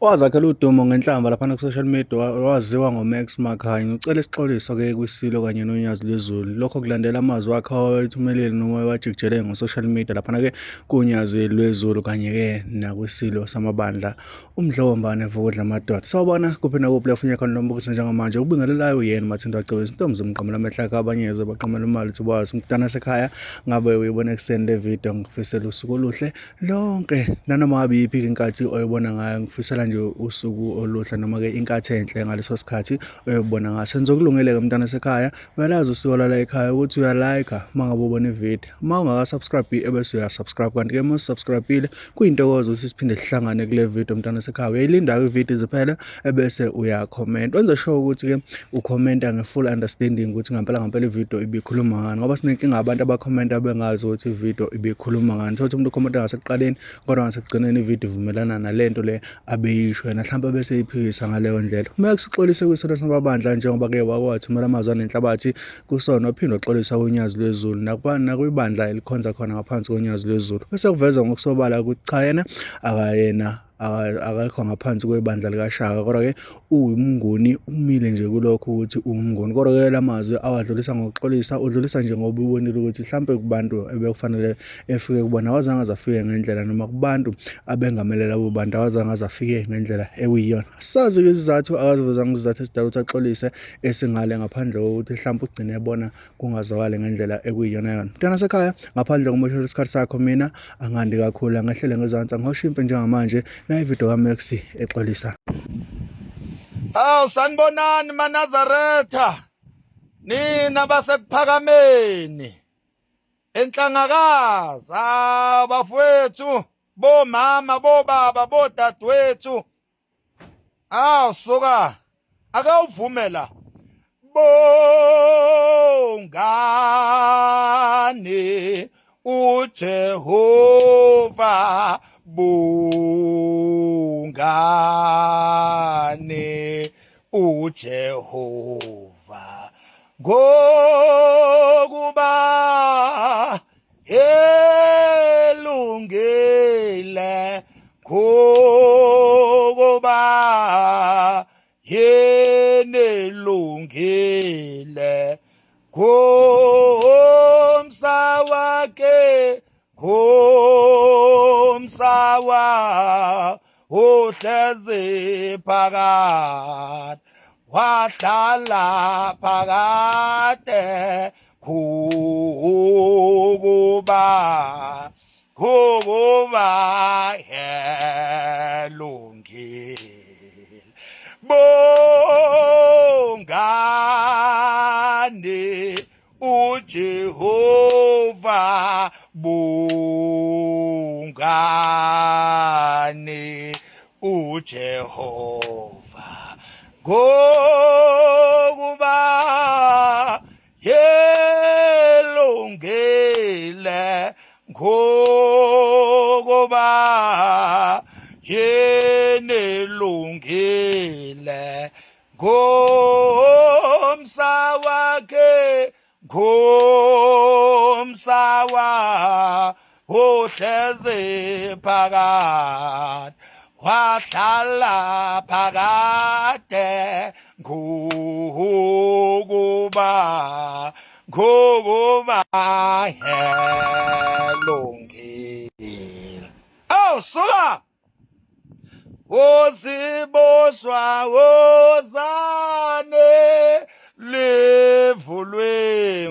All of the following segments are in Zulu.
Wazakhela udumo ngenhlamba laphana ku-social media waziwa ngoMax Makhanye ucela isixoliso-ke kwisilo kanye nonyazi lwezulu. Lokho kulandela amazwi akhe awayethumelele noma ewajikijele ngo-social media laphana-ke kunyazi lwezulu kanye-ke nakwisilo samabandla umdlombane vukudla amadoda. Sawubona kuphi nakuphi lafunye khona nombukisa njengamanje ukubingelelayo uyena Mathindo Acebisi intombi zimqamela amehla akhe abanyeze baqamela imalithi bazi umntana sekhaya ngabe uyibona ekuseni le video ngifisela usuku oluhle lonke nanoma ngabe yiphi inkathi oyibona ngayo ngifisela nje usuku oluhle noma-ke inkathi enhle ngaleso sikhathi oyobona ngaso. Senzokulungele-ke mntana sekhaya uyalazi usiko lala ekhaya ukuthi uyalayikha uma ngabe ubona ividiyo, uma ungakasubscribe ebese uyasubscribe, kanti-ke uma usubscribe-ile kuyintokozo ukuthi siphinde sihlangane kule video mntana sekhaya. Uyayilinda-ke ividiyo ziphele ebese uyakhomenta, wenze sure ukuthi-ke ukhomenta nge-full understanding ukuthi ngempela ividiyo ibikhuluma ngani, ngoba sinenkinga abantu abakhomenta bengazi ukuthi ividiyo ibikhuluma ngani. Thothi umuntu ukhomenta ngasekuqaleni kodwa ngasekugcineni ividiyo ivumelana nalento le abeyisho yena, mhlawumbe bese iphikisa ngaleyo ndlela. Uma kuxolisa kwisilo samabandla njengoba-ke wawathumela amazwi anenhlabathi kusona waphinde waxolisa unyazi lwezulu nakwibandla elikhonza khona ngaphansi konyazi lwezulu, bese kuveza ngokusobala ukuthi cha yena akekho ngaphansi kwebandla likaShaka, kodwa-ke uwumnguni umile nje kulokho ukuthi uwumnguni. Kodwa-ke la mazwi awadlulisa ngokuxolisa, udlulisa nje ngoba ubonile ukuthi mhlawumbe kubantu ebekufanele efike kubona awazange azafike ngendlela, noma kubantu abengamelele labo bantu awazange azafike ngendlela ekuyiyona. Sazi-ke isizathu akazivezanga isizathu esidala ukuthi axolise esingale ngaphandle kokuthi mhlawumbe ugcine ebona kungazwakali ngendlela ekuyiyona yona. Mntana sekhaya ngaphandle komoshela isikhathi sakho mina angandi kakhulu angehlele ngezansi angihoshimpe njengamanje na ividiyo kaMax exolisa. Sanibonani maNazaretha, nina basekuphakameni enhlangakazi, bafowethu, bomama, bobaba, bodadewethu. Suka akawuvumela bongani uJehova, bungane uJehova ngokuba elungile, ngokuba yenelungile, ngomsa wakhe ngomsawa uhlezi phakathi, wahlala phakade kuba elungile. Bongani uJehova, bungani uJehova ngokuba yelungile, ngokuba yenelungile, ngomsa wakhe ngomsawa uhlezi phakathi, wahlala phakade ngokuba elungile. Suka uziboshwa wozane livulwe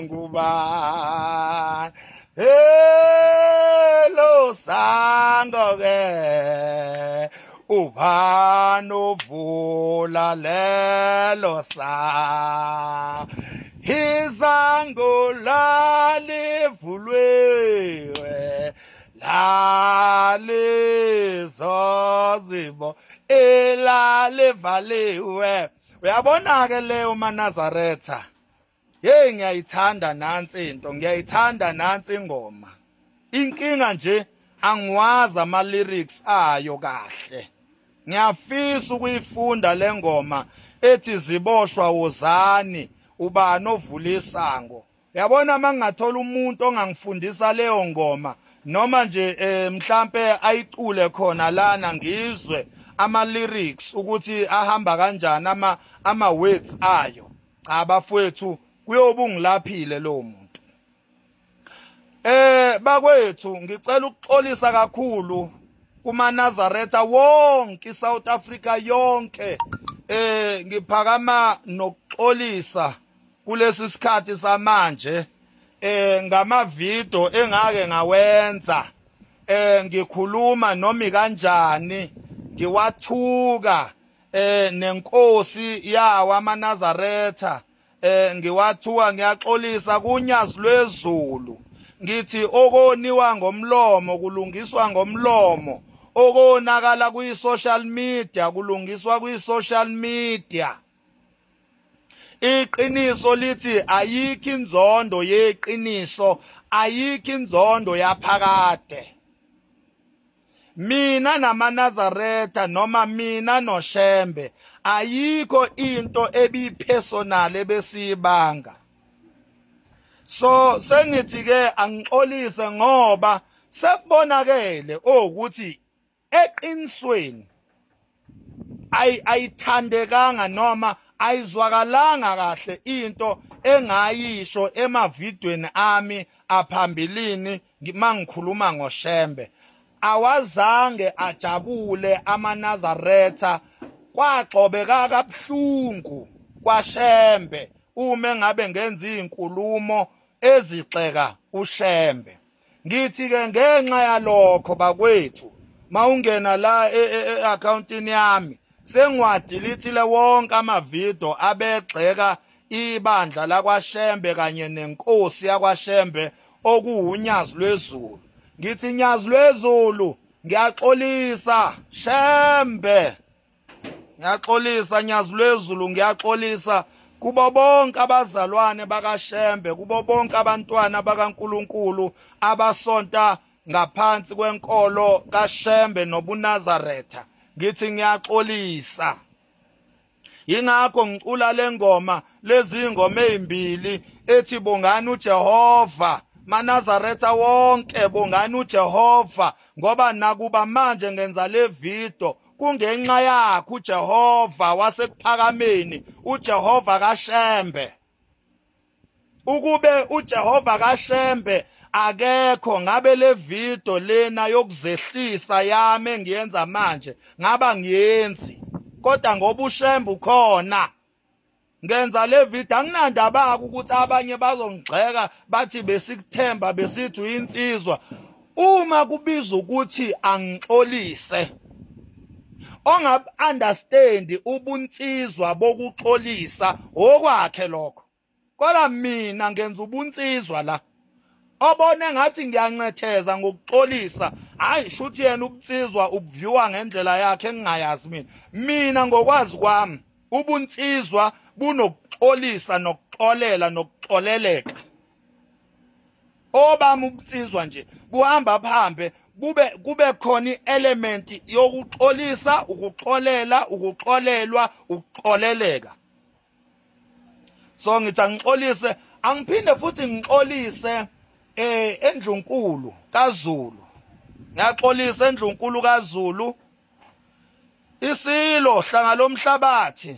ngubani, hello sango-ke ubani uvula lelo sango, isango lalivulwe lalizozibo elalivaliwe. Uyabona-ke leyo maNazaretha, ngiyayithanda nansi into, ngiyayithanda nansi ingoma. Inkinga nje angiwazi ama-lyrics ayo kahle. Ngiyafisa ukuyifunda le ngoma ethi ziboshwa wozani ubani ovula isango. Uyabona uma ngingathola umuntu ongangifundisa leyo ngoma, noma nje mhlambe ayicule khona lana ngizwe ama lyrics ukuthi ahamba kanjani ama words ayo abafowethu kuyobungilaphile lo muntu. Bakwethu ngicela ukuxolisa kakhulu kuma Nazaretha wonke South Africa yonke. Ngiphakama nokuxolisa kulesi sikhathi samanje ngama video engake ngawenza ngikhuluma noma kanjani ngiwathuka nenkosi yawo amaNazaretha ngiwathuka ngiyaxolisa kunyazi lwezulu ngithi okoniwa ngomlomo kulungiswa ngomlomo okonakala kwi-social media kulungiswa kwi-social media. Iqiniso lithi ayikho inzondo yeqiniso, ayikho inzondo yaphakade. Mina namaNazaretha noma mina noShembe ayikho into ebipersonal ebesibanga. So sengithi ke angixolise ngoba sekubonakele ukuthi eqinisweni ayithandekanga noma ayizwakalanga kahle into engayisho emavidweni ami aphambilini mangikhuluma ngoShembe. Awazange ajabule amaNazaretha, kwaxobeka kabuhlungu kwaShembe uma ngabe ngenza izinkulumo ezixeka uShembe. Ngithi ke ngenxa yalokho bakwethu mawungena la e-accountini yami sengiwadelethile wonke amavideo abegxeka ibandla lakwaShembe kanye nenkosi yakwaShembe okuwunyazi lwezulu. Ngithi nyazi lwezulu ngiyaxolisa Shembe, ngiyaxolisa nyazi lwezulu, ngiyaxolisa kubo bonke abazalwane bakaShembe, kubo bonke abantwana bakaNkulunkulu abasonta ngaphansi kwenkolo kaShembe nobuNazaretha. Ngithi ngiyaxolisa. Yingakho ngicula lengoma, lezi ingoma ezimbili ethi bongani uJehova, maNazaretha wonke bongani uJehova, ngoba nakuba manje ngenza le video kungenxa yakho uJehova wasekuphakameni, uJehova kaShembe. Ukube uJehova kaShembe akekho ngabe le video lena yokuzehlisa yami engiyenza manje ngaba ngiyenzi, kodwa ngoba uShembe ukhona ngenza le video. Anginandaba ukuthi abanye bazongigxeka bathi besikuthemba besithi uyinsizwa. Uma kubiza ukuthi angixolise, ongabu-understand ubunsizwa bokuxolisa okwakhe lokho, kodwa mina ngenza ubunsizwa la. Obone ngathi ngiyancetheza ngokuxolisa, hayi shuthi yena ubunsizwa ubuviwa ngendlela yakhe engingayazi mina ngokwazi kwami ubunsizwa bunokuxolisa nokuxolela nokuxoleleka. Obami ubunsizwa nje buhamba phambe kube khona i-element yokuxolisa, ukuxolela, ukuxolelwa, ukuxoleleka. So ngithi angixolise, angiphinde futhi ngixolise eNdlunkulu kaZulu. Ngiyaxolisa eNdlunkulu kaZulu, isilo hlanga lomhlabathi,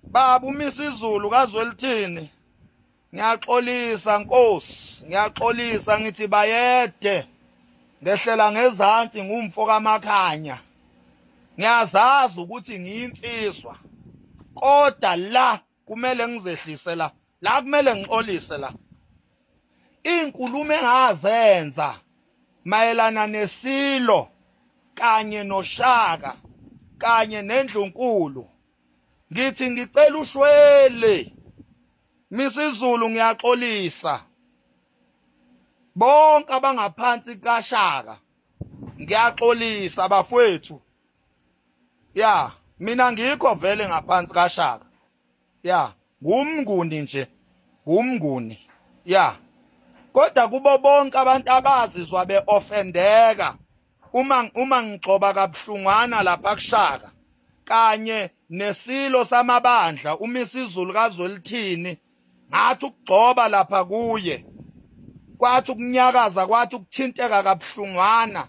baba umisa izulu kaZwelithini. Ngiyaxolisa Nkosi, ngiyaxolisa ngithi bayede ngehlela ngezansi ngumfo kaMakhanya. Ngiyazazi ukuthi ngiyinsizwa, kodwa la kumele ngizehlise la kumele ngixolise la. Inkulumo engazenza mayelana nesilo kanye noShaka kanye neNdlunkulu, ngithi ngicela ushwele misizulu, ngiyaxolisa bonke abangaphansi kaShaka, ngiyaxolisa bafowethu. Ya mina ngikho vele ngaphansi kaShaka, ya ngumnguni nje, ngumnguni. Ya kodwa kubo bonke abantu abazizwa beoffendeka uma ngixoba kabuhlungwana lapha kuShaka kanye nesilo samabandla umisizulu kaZwelithini, ngathi ukugcoba lapha kuye kwathi ukunyakaza, kwathi ukuthinteka kabuhlungwana.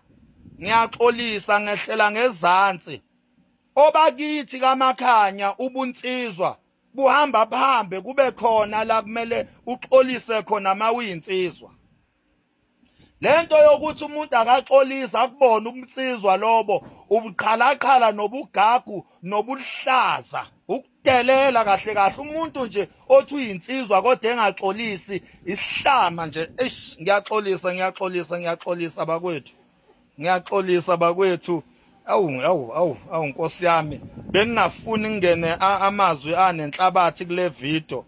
ngiyaxolisa ngehlela ngezansi. Obakithi kamakhanya ubunsizwa buhamba phambe kube khona la kumele uxolise khona uma uyinsizwa. Lento yokuthi umuntu akaxolisa akubona umnsizwa lobo ubuqhalaqhala nobugagu nobuhlaza ukudelela kahle kahle umuntu nje othi uyinsizwa kodwa engaxolisi isihlama nje. Ngiyaxolisa bakwethu. Ngiyaxolisa bakwethu. Awu Nkosi yami, bengingafuni ngene amazwi anenhlabathi kule video.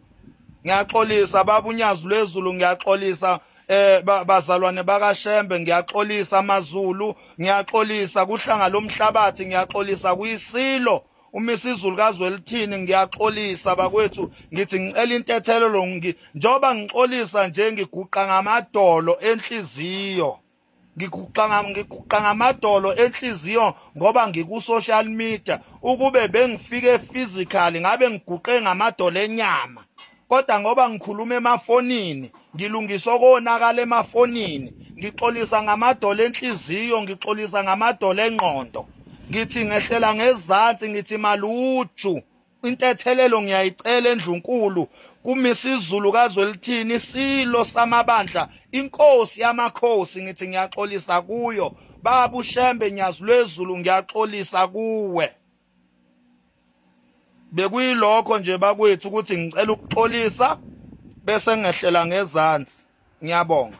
Ngiyaxolisa baba uNyazi lwezulu, ngiyaxolisa bazalwane bakaShembe, ngiyaxolisa amaZulu, ngiyaxolisa kuhlanga lomhlabathi, ngiyaxolisa kuyisilo umisi izulu kaZwelithini, ngiyaxolisa bakwethu. Ngithi ngicela intethelelo njoba ngixolisa nje ngiguqa ngamadolo enhliziyo. Ngiguqa ngamadolo enhliziyo ngoba ngiku-social media. Ukube bengifike physically ngabe ngiguqe ngamadolo enyama, kodwa ngoba ngikhuluma emafonini, ngilungisa okonakala emafonini, ngixolisa ngamadolo enhliziyo, ngixolisa ngamadolo engqondo. Ngithi ngehlela ngezansi, ngithi maluju intethelelo ngiyayicela eNdlunkulu kumisi izulu kaZwelithini, isilo samabandla, inkosi yamakhosi. Ngithi ngiyaxolisa kuyo baba uShembe Nyazi lwezulu, ngiyaxolisa kuwe. Bekuyilokho nje bakwethu ukuthi ngicela ukuxolisa bese ngehlela ngezansi. Ngiyabonga.